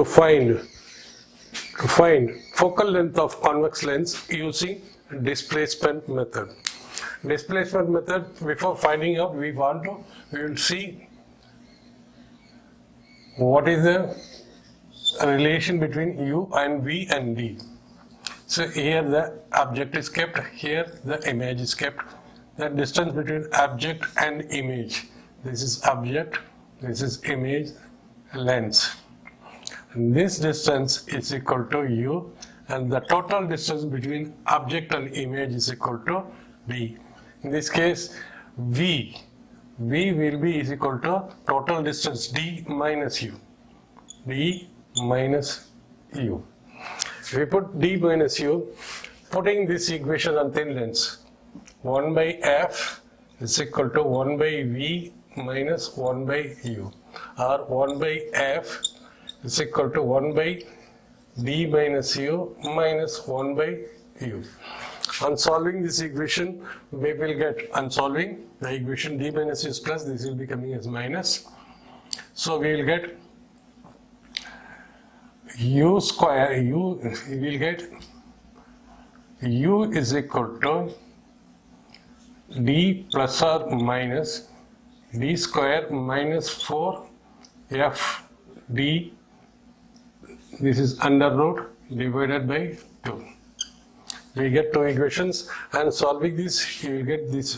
find focal length of convex lens using displacement method. Displacement method, before finding out, we will see what is the relation between u and v and d. So here the object is kept, here the image is kept. The distance between object and image, this is object, this is image, lens. And this distance is equal to u, and the total distance between object and image is equal to d. In this case, v will be is equal to total distance d minus u. D minus u. If we put d minus u, putting this equation on thin lens, 1 by f is equal to 1 by v minus 1 by u, or 1 by f is equal to 1 by d minus u minus 1 by u. On solving this equation, we will get, on solving the equation, d minus u is plus, this will be coming as minus. So we will get u square, we will get u is equal to d plus or minus d square minus 4 f d, this is under root divided by 2. We get two equations, and solving this you will get this,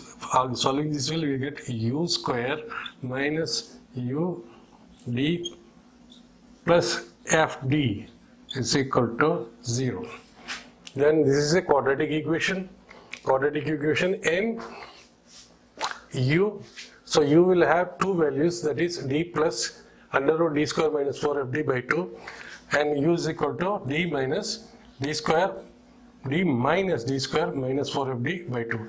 solving this will get u square minus u d plus fd is equal to 0. Then this is a quadratic equation in u. So u will have two values, that is d plus under root d square minus 4fd by 2, and u is equal to d minus d square, d minus d square minus 4fd by 2.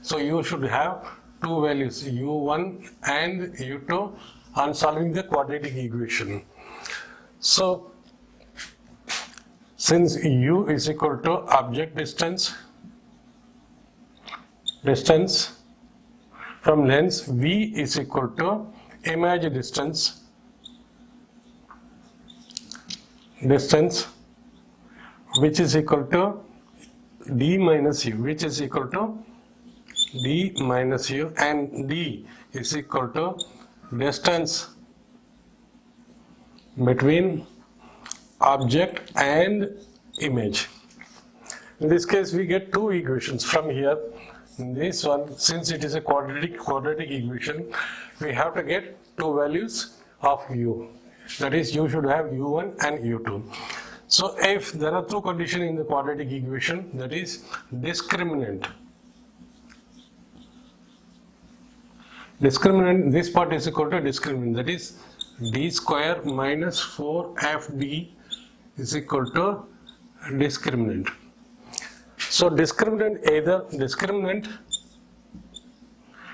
So you should have two values, u1 and u2, on solving the quadratic equation. So since u is equal to object distance from lens, v is equal to image distance which is equal to d minus u, which is equal to d minus u, and d is equal to distance between object and image. In this case, we get two equations from here. In this one, since it is a quadratic equation, we have to get two values of u. That is, you should have u1 and u2. So if there are two conditions in the quadratic equation, that is discriminant, this part is equal to discriminant, that is d square minus 4fd is equal to discriminant. So discriminant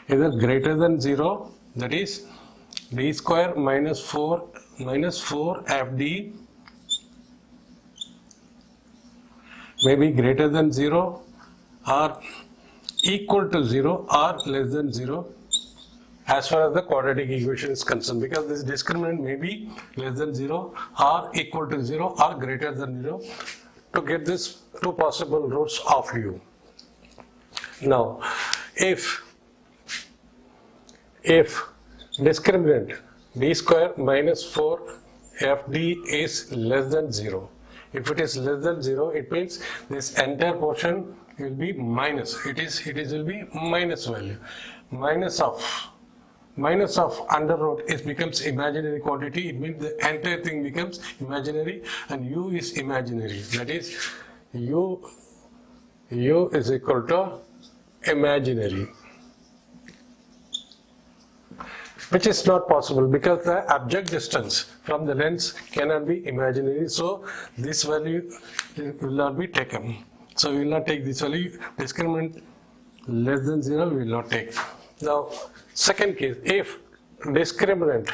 either greater than 0, that is d square minus 4fd may be greater than 0, or equal to 0, or less than 0, as far as the quadratic equation is concerned, because this discriminant may be less than 0, or equal to 0, or greater than 0, to get this two possible roots of u. Now, if discriminant d square minus 4fd is less than 0, if it is less than 0, it means this entire portion will be minus. It will be minus value. Minus of under root, it becomes imaginary quantity. It means the entire thing becomes imaginary, and u is imaginary. That is, u is equal to imaginary, which is not possible because the object distance from the lens cannot be imaginary. So this value will not be taken. So we will not take this value. Discriminant less than 0 we will not take. Now, second case, if discriminant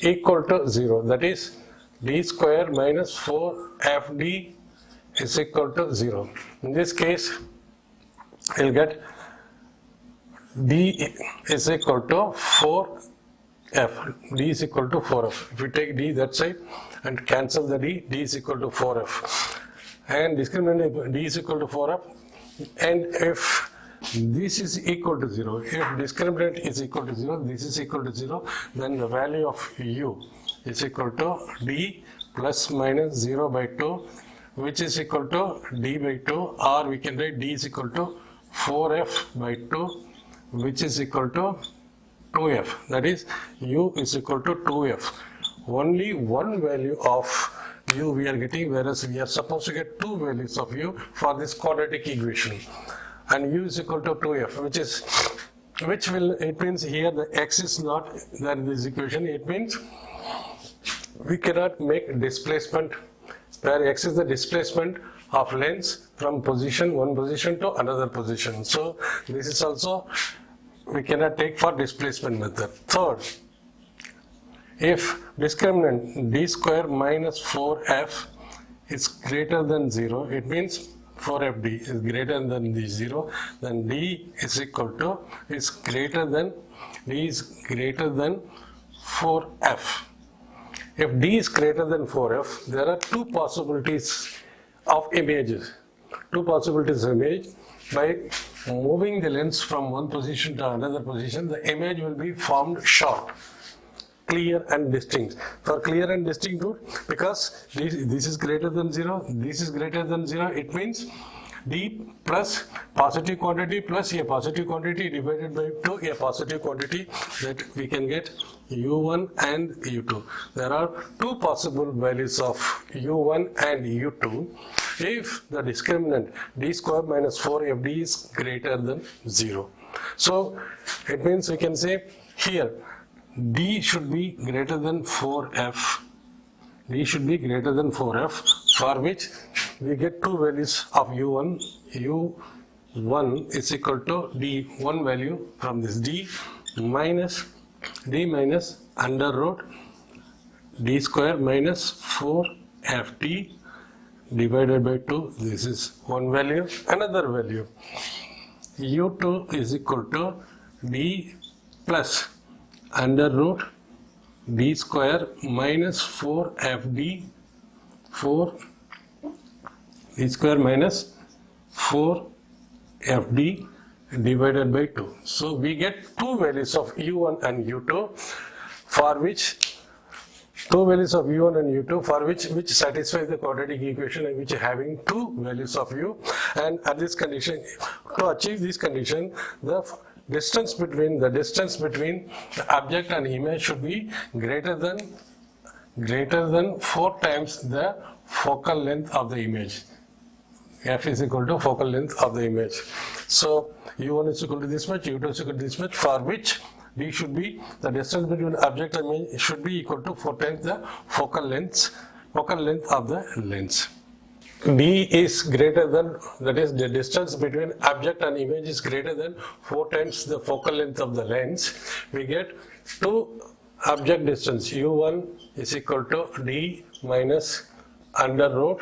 equal to 0, that is d square minus 4fd is equal to 0. In this case, we will get d is equal to f, d is equal to 4f. If we take d that side and cancel the d is equal to 4f. And discriminant d is equal to 4f, and if this is equal to 0, if discriminant is equal to 0, this is equal to 0, then the value of u is equal to d plus minus 0 by 2, which is equal to d by 2, or we can write d is equal to 4f by 2, which is equal to 2f. That is, u is equal to 2f. Only one value of u we are getting, whereas we are supposed to get two values of u for this quadratic equation. And u is equal to 2f, it means here the x is not there in this equation. It means we cannot make displacement, where x is the displacement of lens from one position to another position. So this is also we cannot take for displacement method. Third, if discriminant d square minus 4f is greater than 0, it means 4fd is greater than the 0, then d is equal to d is greater than 4f. If d is greater than 4f, there are two possibilities of images. By moving the lens from one position to another position, the image will be formed sharp, clear and distinct. For clear and distinct root, because this is greater than 0, this is greater than 0, it means d plus positive quantity plus a positive quantity divided by 2 a positive quantity, that we can get u1 and u2. There are two possible values of u1 and u2 if the discriminant d square minus 4fd is greater than 0. So it means we can say here d should be greater than 4f. D should be greater than 4f, for which we get two values of u1. u1 is equal to d, one value from this d minus under root d square minus 4ft divided by 2. This is one value. Another value, u2 is equal to d plus under root d square minus 4fd, d square minus 4fd divided by 2. So we get two values of u1 and u2, for which which satisfy the quadratic equation and which having two values of u. And at this condition, to achieve this condition, the distance between the object and image should be greater than 4 times the focal length of the image. F is equal to focal length of the image. So u1 is equal to this much, u2 is equal to this much, for which d should be, the distance between object and image should be equal to 4 times the focal length of the lens. D is greater than, that is the distance between object and image is greater than 4 times the focal length of the lens. We get two object distance, u1 is equal to d minus under root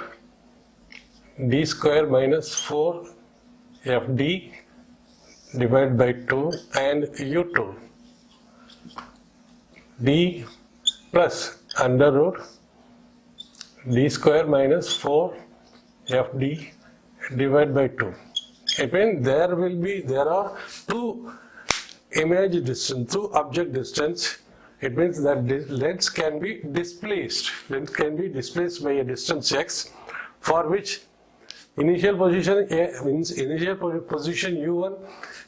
d square minus 4fd divided by 2, and u2 d plus under root d square minus 4fd divided by 2. It means there are two image distance, two object distance. It means that lens can be displaced. Lens can be displaced by a distance x, for which initial position A means initial position u1,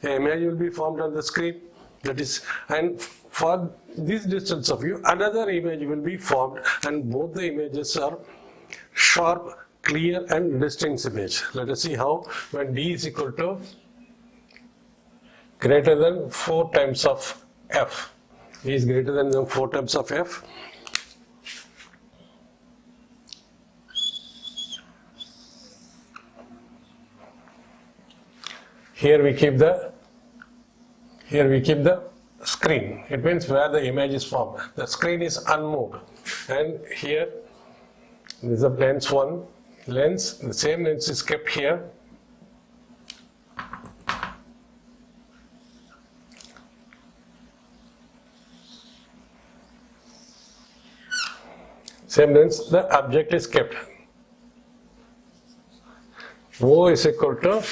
image will be formed on the screen. That is, and for this distance of u, another image will be formed, and both the images are sharp, clear and distinct image. Let us see how, when d is equal to greater than 4 times of f. D is greater than 4 times of f. Here we keep the screen. It means where the image is formed. The screen is unmoved, and here this is the lens 1. Lens, the same lens is kept here. same length, the object is kept. O is equal to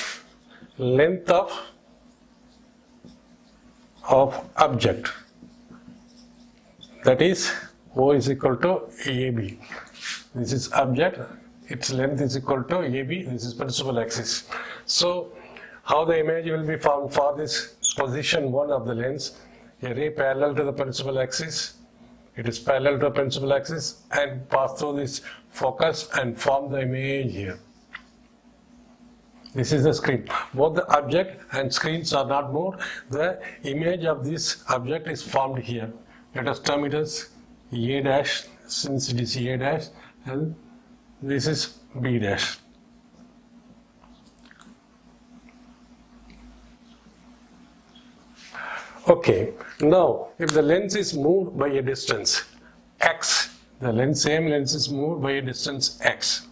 length of object. That is, O is equal to AB. This is object, its length is equal to AB, this is principal axis. So, how the image will be formed for this position 1 of the lens? A ray parallel to the principal axis, it is parallel to the principal axis and pass through this focus and form the image here. This is the screen. Both the object and screens are not moved. The image of this object is formed here. Let us term it as A dash, since it is A dash, and this is B dash. Okay, now if the lens is moved by a distance x, the same lens is moved by a distance x.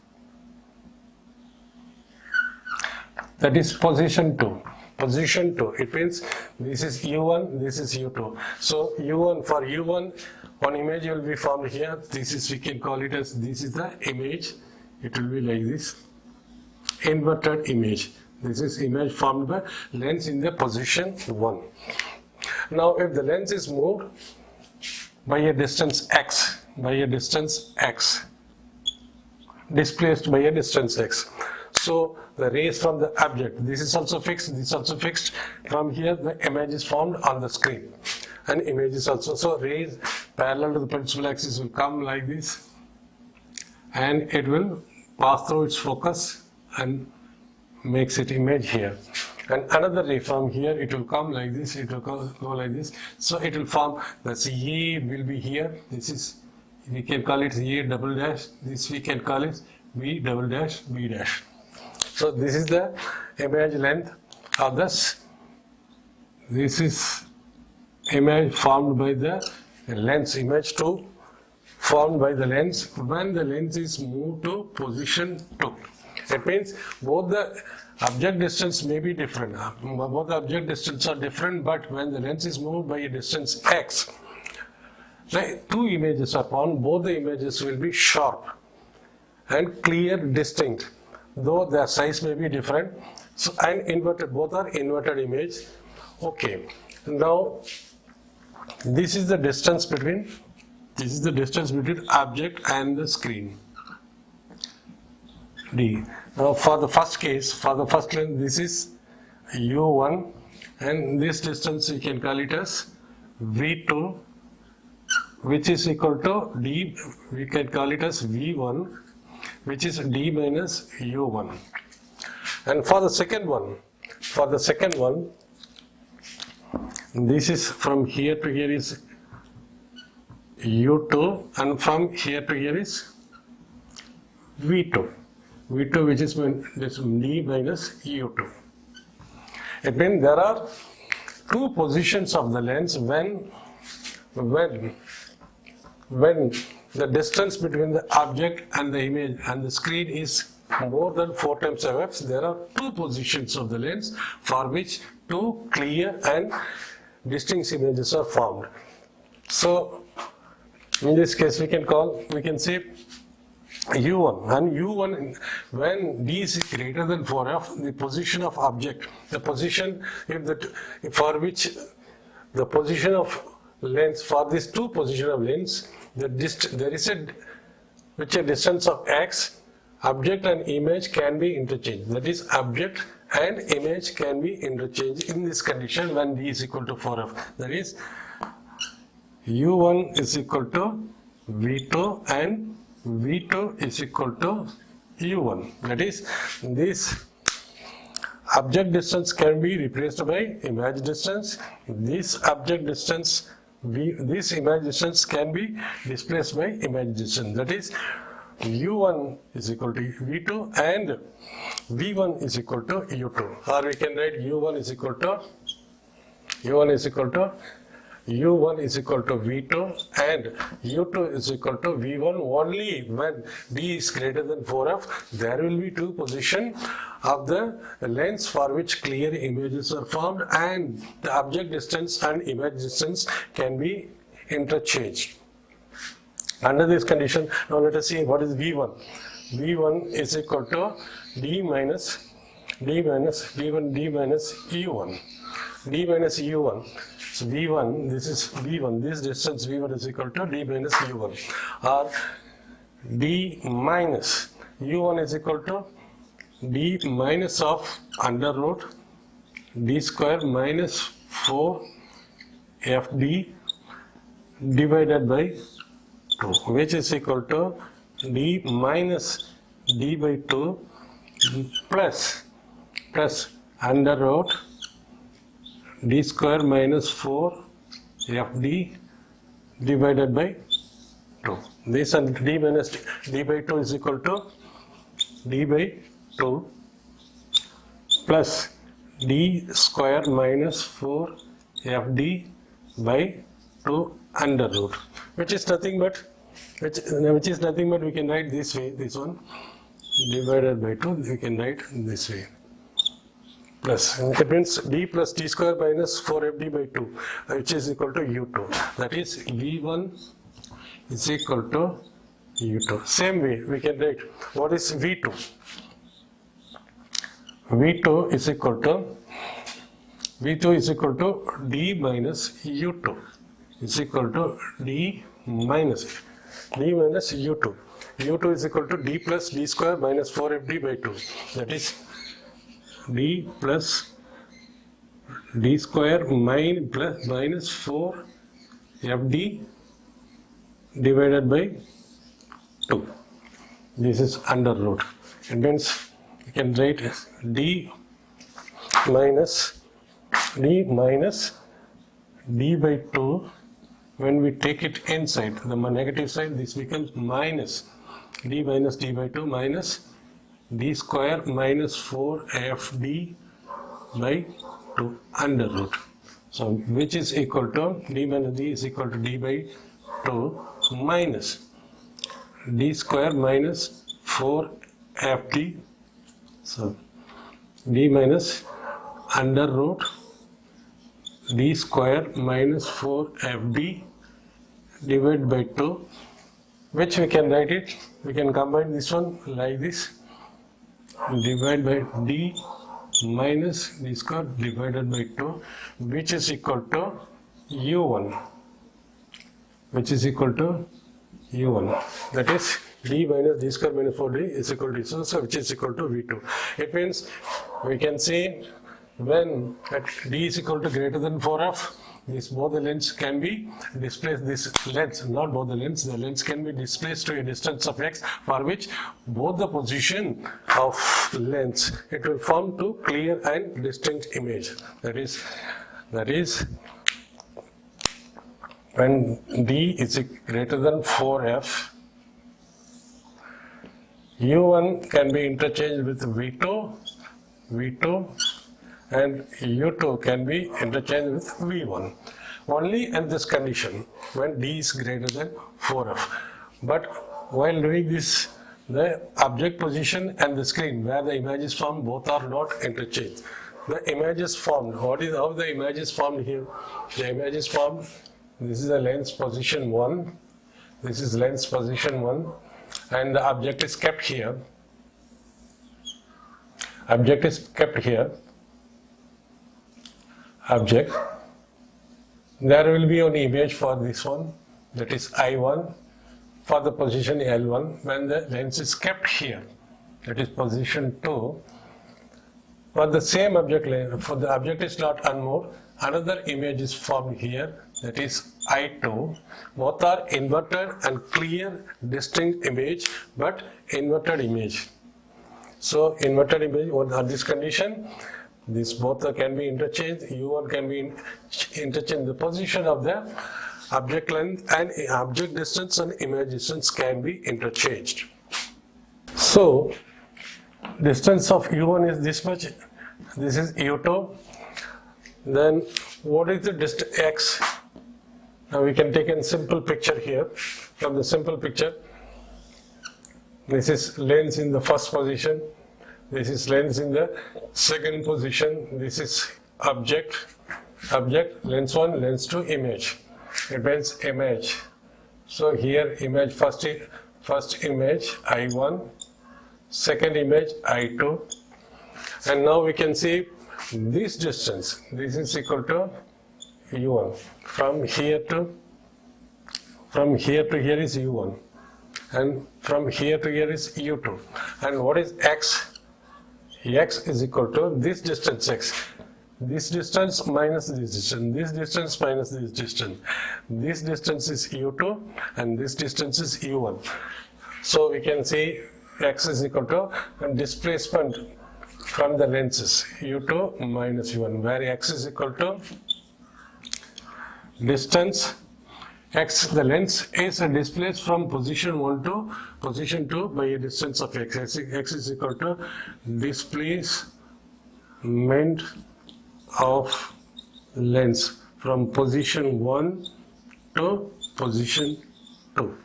That is position 2. Position 2, it means this is U1, this is U2. So U1, for U1, one image will be formed here. This is, we can call it as, this is the image. It will be like this, inverted image. This is image formed by lens in the position 1. Now if the lens is moved by a distance x, displaced by a distance x. So the rays from the object, this is also fixed, this is also fixed. From here the image is formed on the screen, and image is also, so rays parallel to the principal axis will come like this, and it will pass through its focus and makes it image here. And another ray from here, it will come like this, it will go like this. So it will form, the A will be here, this is, we can call it A double dash, this we can call it B double dash, B dash. So this is the image length of this. This is image formed by the lens, image 2 formed by the lens when the lens is moved to position 2. It means both the object distance may be different. Both the object distance are different, but when the lens is moved by a distance x, like 2 images are formed, both the images will be sharp and clear, distinct, though their size may be different. So, and inverted, both are inverted image. Okay, now this is the distance between object and the screen, D. Now for the first case, for the first lens, this is U1, and this distance we can call it as V2, which is equal to D, we can call it as V1, which is D minus U1. And for the second one, this is from here to here is U2, and from here to here is V2, which is this D minus U2. It means there are 2 positions of the lens when the distance between the object and the image and the screen is more than 4 times f. There are 2 positions of the lens for which 2 clear and distinct images are formed. So in this case we can say U1, and U1, when D is greater than 4f, the position of object, the position for which the position of lens, for these 2 position of lens, there is a distance of x, object and image can be interchanged. That is, object and image can be interchanged in this condition when D is equal to 4f. That is, U1 is equal to V2 and V2 is equal to U1. That is, this object distance can be replaced by image distance. This object distance, this image distance can be displaced by image distance. That is, U1 is equal to V2 and V1 is equal to U2. Or we can write U1 is equal to V2 and U2 is equal to V1 only when D is greater than 4f. There will be 2 positions of the lens for which clear images are formed, and the object distance and image distance can be interchanged. Under this condition, now let us see what is V1. V1 is equal to D minus V1 D minus U1. D minus U1. So V1, this is V1, this distance V1 is equal to D minus U1. Or D minus U1 is equal to D minus of under root D square minus 4 FD divided by 2, which is equal to D minus D by 2 plus under root D square minus 4 FD divided by 2. This and D minus D by 2 is equal to D by 2 plus D square minus 4 FD by 2 under root, which is nothing but we can write this way, this one divided by 2 we can write this way, plus it means D plus D square minus 4FD by 2, which is equal to U2. That is V1 is equal to U2. Same way we can write what is V2. V2 is equal to D minus U2 is equal to D minus U2. U2 is equal to D plus D square minus 4FD by 2. That is D plus D square minus 4FD divided by 2. This is under root. It means you can write D minus D by 2. When we take it inside, the negative side, this becomes minus D by 2 minus D square minus 4FD by 2 under root. So which is equal to D minus D is equal to D by 2 minus D square minus 4FD. So D minus under root D square minus 4FD divided by 2, which we can write it, we can combine this one like this, divide by D minus D square divided by 2, which is equal to U1, that is D minus D square minus 4D is equal to U1, so which is equal to V2. It means we can say when at D is equal to greater than 4F, both the lengths can be displaced, the lengths can be displaced to a distance of x, for which both the position of lengths, it will form to clear and distinct image. That is when D is greater than 4F, U1 can be interchanged with V2 and U2 can be interchanged with V1 only in this condition when D is greater than 4F. But while doing this, the object position and the screen where the image is formed, both are not interchanged. The image is formed. How the image is formed here? The image is formed. This is the lens position 1. This is lens position 1, and the object is kept here. Object is kept here. Object. There will be an image for this one, that is I1, for the position L1 when the lens is kept here, that is position 2. For the same object, for the object is not unmoved, another image is formed here, that is I2. Both are inverted and clear, distinct image, but inverted image. So inverted image under this condition, these both can be interchanged. U1 can be interchanged. The position of the object length and object distance and image distance can be interchanged. So distance of U1 is this much. This is U2. Then what is the distance x? Now we can take a simple picture here. From the simple picture, this is lens in the first position. This is lens in the second position. This is object, lens 1, lens 2, image. It means image So here image first image I1, second image I2, and now we can see this distance. This is equal to U1. From here to here is U1, and from here to here is U2. And what is X? X is equal to this distance X. This distance minus this distance, this distance minus this distance. This distance is U2 and this distance is U1. So we can say X is equal to displacement from the lenses U2 minus U1, where X is equal to distance X, the lens is displaced from position 1 to position 2 by a distance of X. X is equal to displacement of lens from position 1 to position 2.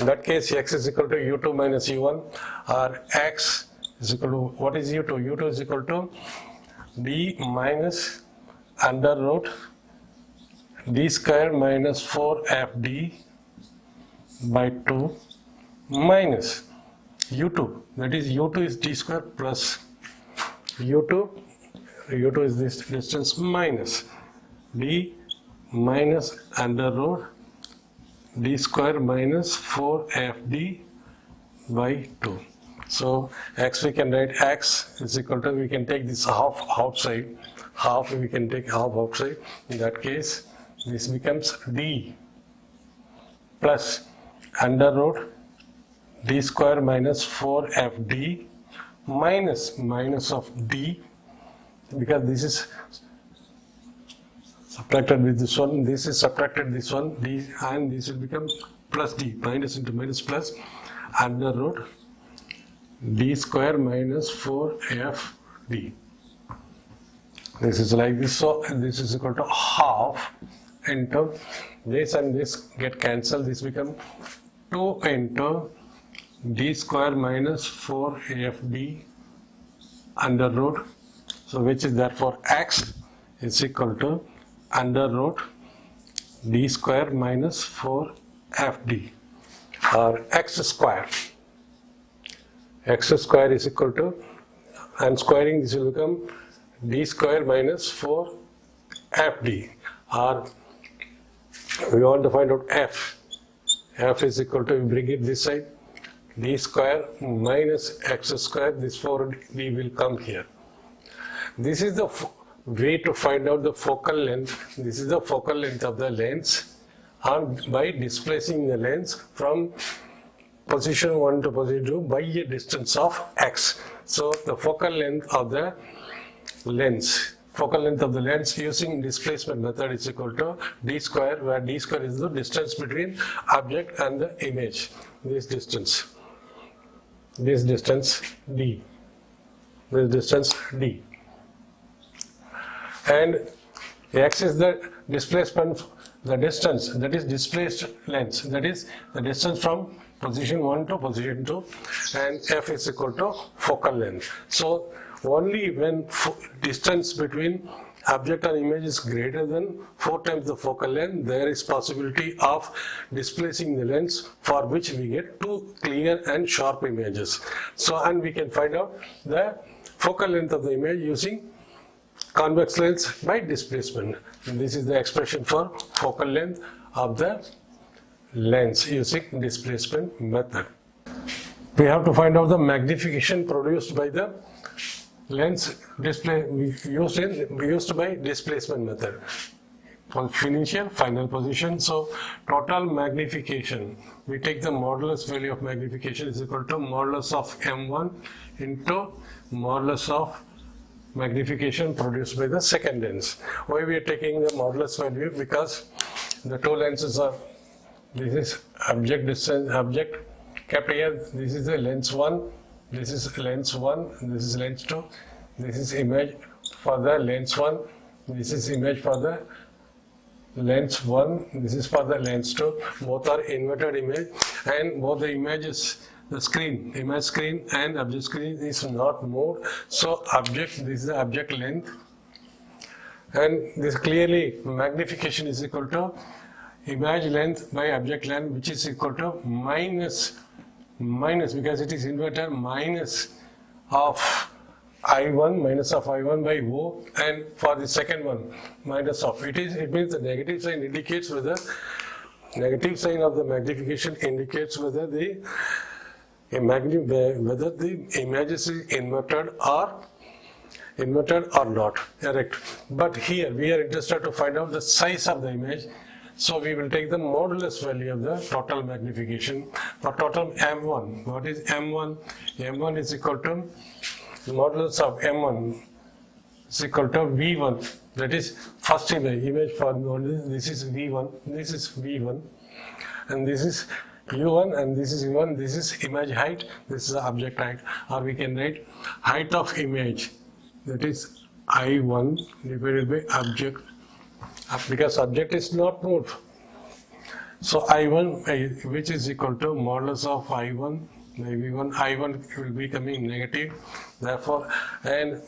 In that case, X is equal to U2 minus U1, or X is equal to, what is U2? U2 is equal to D minus under root D square minus 4FD by 2 minus U2, that is U2 is D square plus U2 is this distance minus D minus under root D square minus 4FD by 2. So X, we can write X is equal to, we can take this half outside, half we can take half outside. In that case, this becomes D plus under root D square minus 4FD minus of D, because this is subtracted with this one, this is subtracted this one, D, and this will become plus D, minus into minus plus under root D square minus 4FD. This is like this, so this is equal to half into this, and this get cancelled, this become 2 into D square minus 4FD under root, so which is therefore X is equal to under root D square minus 4FD, or X square. X square is equal to, and squaring this will become D square minus 4FD, or we want to find out F. F is equal to, we bring it this side, D square minus X square, this 4D will come here. This is the way to find out the focal length. This is the focal length of the lens, and by displacing the lens from position 1 to position 2 by a distance of X. So the focal length of the lens, using displacement method is equal to D square, where D square is the distance between object and the image. This distance D, and X is the displacement, the distance, that is displaced lens, that is the distance from position 1 to position 2, and F is equal to focal length. So only when distance between object and image is greater than 4 times the focal length, there is possibility of displacing the lens, for which we get 2 clear and sharp images. So, and we can find out the focal length of the image using convex lens by displacement. And this is the expression for focal length of the lens using displacement method. We have to find out the magnification produced by the lens used by displacement method. For initial, final position. So total magnification, we take the modulus value of magnification is equal to modulus of M1 into modulus of magnification produced by the second lens. Why we are taking the modulus value? Because the two lenses are, this is object distance, object kept here, this is the lens 1, this is lens 1, this is lens 2, this is image for the lens 1, this is image for the lens 1, this is for the lens 2, both are inverted image, and both the images, the screen, image screen and object screen is not moved, so object, this is the object length, and this clearly magnification is equal to image length by object length, which is equal to minus because it is inverted, minus of I1 by O, and for the second one minus of it means the negative sign indicates whether negative sign of the magnification indicates whether the image is inverted or not, correct. But here we are interested to find out the size of the image, so we will take the modulus value of the total magnification for total M1. What is M1? M1 is equal to modulus of M1 is equal to V1, that is first image for this is V1, this is V1, and this is U1, and this is U1, this is image height, this is object height, or we can write height of image, that is I1 divided by object, because object is not moved. So I1 which is equal to modulus of I1 by V1, I1 will be coming negative, therefore, and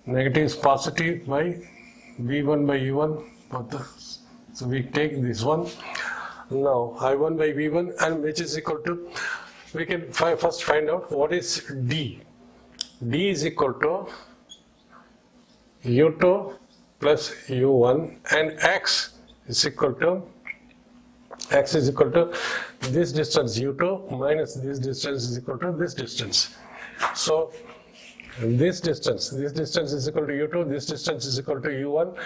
negative is positive by V1 by U1, so we take this one. Now I1 by V1, and which is equal to, we can first find out what is D. D is equal to U2 plus U1, and X is equal to this distance U2 minus this distance is equal to this distance. So this distance is equal to U2, this distance is equal to U1,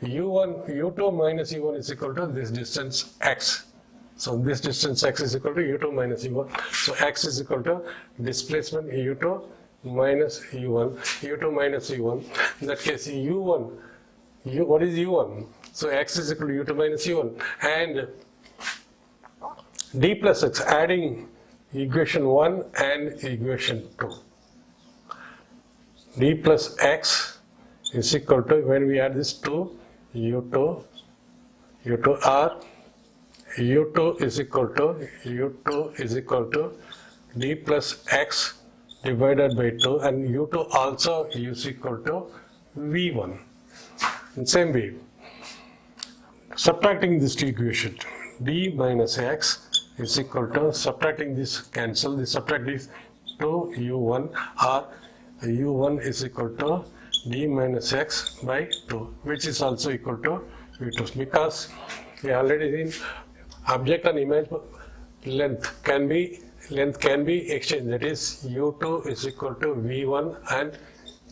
U2 minus U1 is equal to this distance X. So this distance X is equal to U2 minus U1. So X is equal to displacement U2 minus U1, U2 minus U1. In that case, U1, what is U1? So X is equal to U2 minus U1. And D plus X, adding equation 1 and equation 2. D plus X is equal to, when we add this to U2 R, U2 is equal to D plus X divided by 2, and U2 also is equal to V1. In same way, subtracting this two equation, D minus X is equal to, subtracting this, cancel this, subtract this to U1, or U1 is equal to D minus X by 2, which is also equal to V2, because we already seen object and image length can be exchanged, that is U2 is equal to V1 and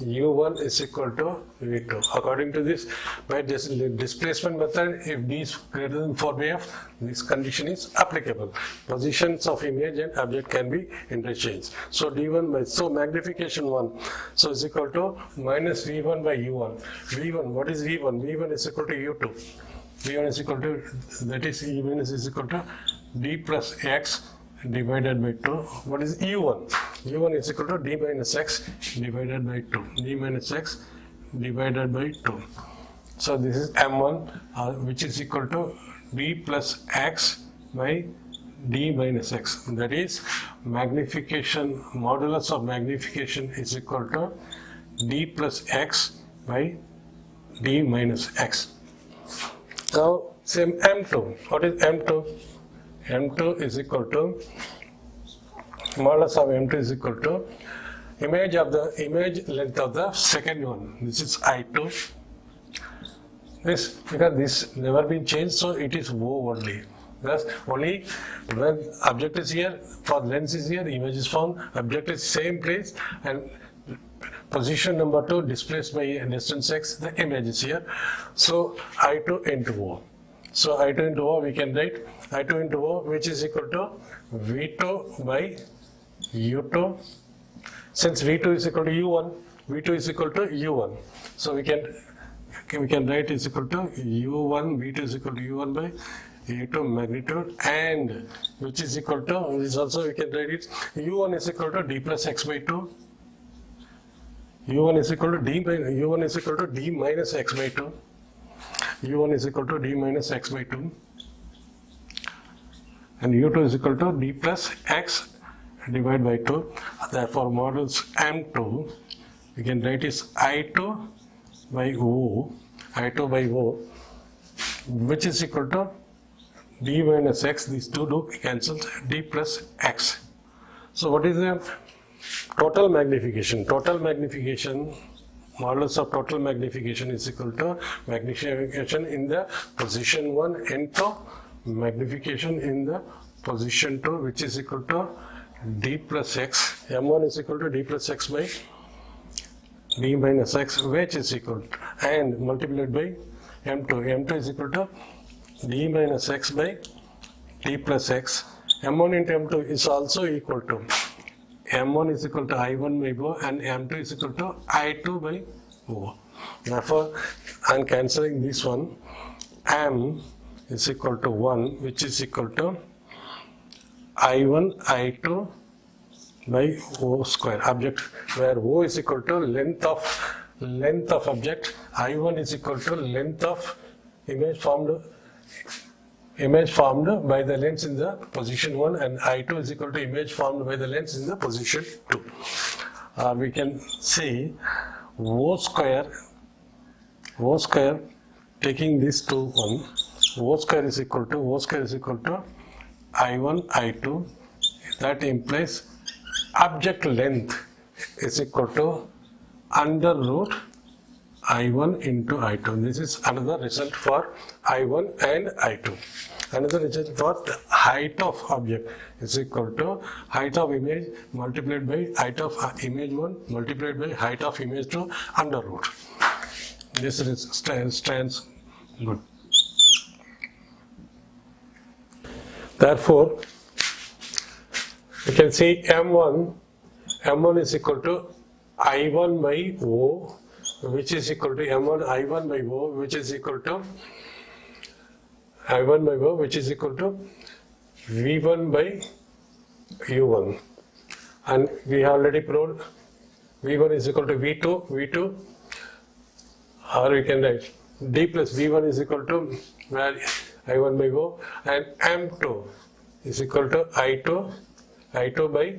U1 is equal to V2. According to this, by this displacement method, if D is greater than 4/f, this condition is applicable. Positions of image and object can be interchanged. So D1 by, so magnification 1, so is equal to minus V1 by U1. V1, what is V1? V1 is equal to U2. V1 is equal to, that is E1 is equal to D plus X divided by 2. What is U1? U1 is equal to D minus X divided by 2. D minus X divided by 2. So this is M1, which is equal to D plus X by D minus X. That is magnification, modulus of magnification is equal to D plus X by D minus X. Now same M2. What is M2? M2 is equal to, modulus of M2 is equal to image length of the second one. This is I2. This, because this never been changed, so it is O only. Thus only when object is here, for lens is here, image is found, object is same place, and position number 2 displaced by distance X, the image is here. So I2 into O. So I2 into O, we can write I2 into O, which is equal to V2 by U2. Since V2 is equal to U1, V2 is equal to U1. So we can write is equal to U1, V2 is equal to U1 by U2 magnitude, and which is equal to, this also we can write it, U1 is equal to D plus X by 2. U1 is equal to D minus X by 2. U1 is equal to D minus X by 2, and U2 is equal to D plus X divided by 2. Therefore, modulus M2, we can write is I2 by O, which is equal to d minus x, these two do cancel, d plus x. So what is the total magnification? Total magnification, modulus of total magnification is equal to magnification in the position 1 into magnification in the position 2, which is equal to d plus x. m1 is equal to d plus x by d minus x, which is equal to, and multiplied by m2. m2 is equal to d minus x by d plus x. m1 into m2 is also equal to, m1 is equal to I1 by O and m2 is equal to I2 by O. Therefore, I am cancelling this one. M is equal to 1, which is equal to I1 I2 by O square, object where O is equal to length of object, I1 is equal to length of image formed by the lens in the position 1, and I2 is equal to image formed by the lens in the position 2. We can see O square, taking this to 1, O square is equal to I1 I2. That implies object length is equal to under root I1 into I2. This is another result for I1 and I2. Another result for the height of object is equal to height of image multiplied by height of image 1 multiplied by height of image 2 under root. This stands good. Therefore, you can see M1 is equal to I1 by O, which is equal to M1 I1 by O, which is equal to V1 by U1. And we already proved V1 is equal to V2, or we can write D plus V1 is equal to where I1 by O, and M2 is equal to I2 by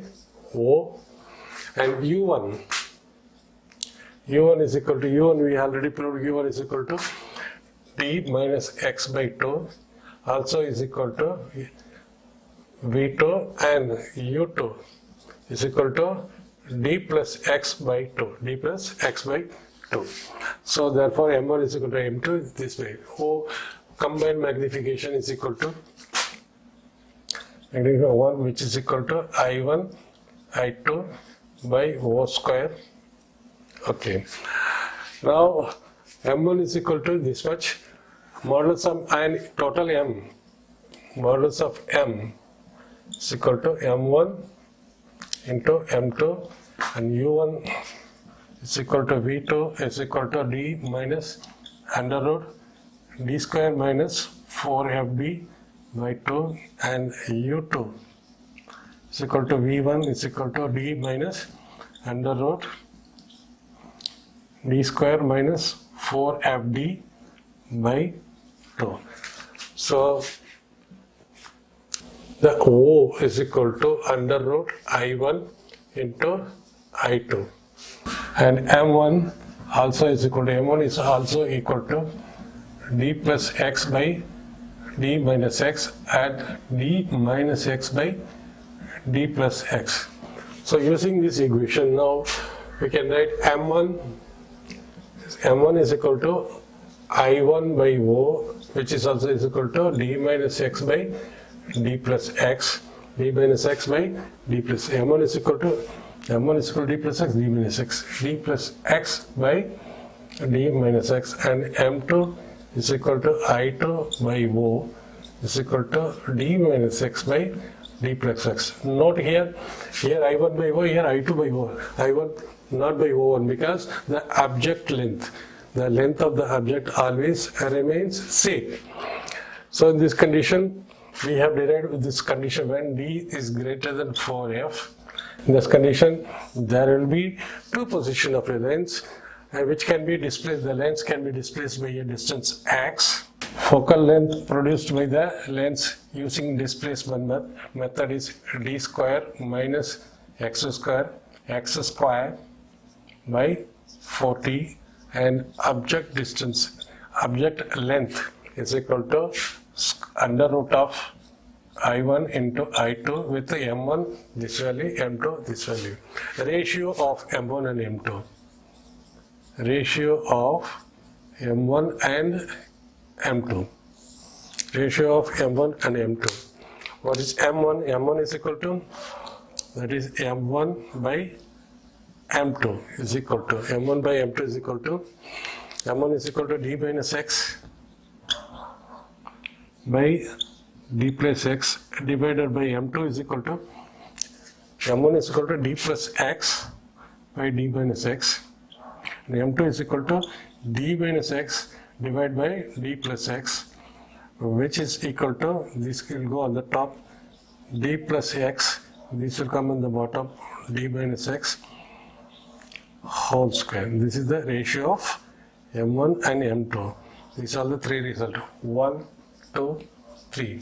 O, and U1 is equal to U1, we already proved U1 is equal to D minus X by 2, also is equal to V2, and U2 is equal to D plus X by 2, So therefore M1 is equal to M2 this way. O combined magnification is equal to magnification 1, which is equal to I1 I2 by O square. Okay. Now M1 is equal to this much. Modulus of and total M. Modulus of M is equal to M1 into M2, and U1 is equal to V2 is equal to D minus under root D square minus 4FD by 2, and U2 is equal to V1 is equal to D minus under root D square minus 4FD by 2. So the O is equal to under root I1 into I2, and M1 also is equal to M1 is also equal to D plus X by D minus X and D minus X by D plus X. So using this equation now we can write M1 is equal to I1 by O, which is also is equal to D minus X by D plus X, D minus X by D plus M1 is equal to D plus X, D minus X, D plus X by D minus X, and M2 is equal to I2 by O is equal to D minus X by D plus X. Note here I1 by O, here I2 by O. I1 not by O1 because the object length, the length of the object always remains same. So in this condition, we have derived with this condition when D is greater than 4F. In this condition, there will be two positions of the lens which can be displaced. The lens can be displaced by a distance x. Focal length produced by the lens using displacement method is D square minus x square by 40, and object length is equal to under root of I1 into I2 with M1 this value, M2 this value. Ratio of M1 and M2. Ratio of M1 and M2. Ratio of M1 and M2. What is M1? M1 is equal to, that is M1 by M2 is equal to, M1 by M2 is equal to, M1 is equal to D minus X by D plus X divided by M2 is equal to, M1 is equal to D plus X by D minus X, and M2 is equal to D minus X divided by D plus X, which is equal to, this will go on the top, D plus X, this will come on the bottom, D minus X whole square. This is the ratio of M1 and M2. These are the three results, 1, 2, 3.